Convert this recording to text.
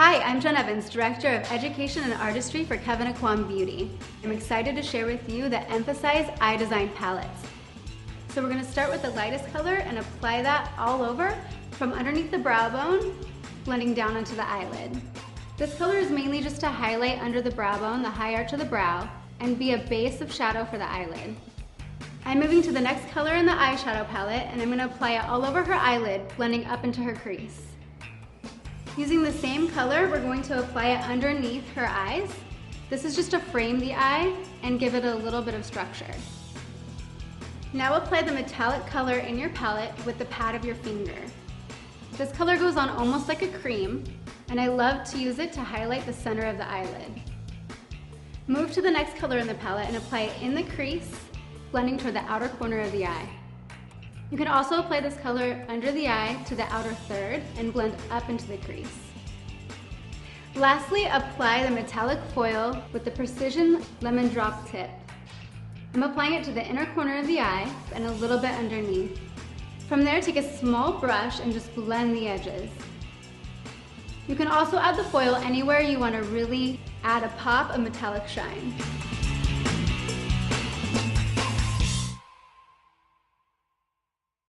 Hi, I'm Jen Evans, Director of Education and Artistry for Kevyn Aucoin Beauty. I'm excited to share with you the Emphasize Eye Design Palettes. So we're going to start with the lightest color and apply that all over from underneath the brow bone, blending down onto the eyelid. This color is mainly just to highlight under the brow bone, the high arch of the brow, and be a base of shadow for the eyelid. I'm moving to the next color in the eyeshadow palette, and I'm going to apply it all over her eyelid, blending up into her crease. Using the same color, we're going to apply it underneath her eyes. This is just to frame the eye and give it a little bit of structure. Now apply the metallic color in your palette with the pad of your finger. This color goes on almost like a cream, and I love to use it to highlight the center of the eyelid. Move to the next color in the palette and apply it in the crease, blending toward the outer corner of the eye. You can also apply this color under the eye to the outer third and blend up into the crease. Lastly, apply the metallic foil with the Precision Lemon Drop tip. I'm applying it to the inner corner of the eye and a little bit underneath. From there, take a small brush and just blend the edges. You can also add the foil anywhere you want to really add a pop of metallic shine.